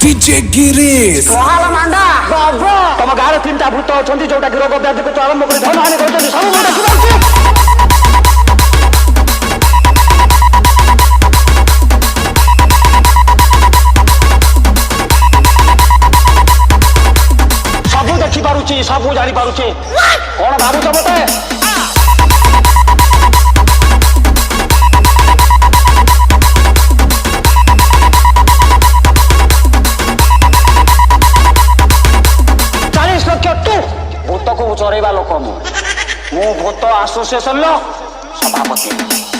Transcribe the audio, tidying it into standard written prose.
DJ Girish महाला मांडा बाबा तम गारे तीनटा भूत अछंती जोटा कि रोग व्याधि को आरंभ कर धन हानि करछंती सब मुंडा किबाउची सब देखि पारुची सब जानि पारुची कोन भाबुछ मते भूत को चरेवा लोक मु भूत एसोसिएशन सभापति।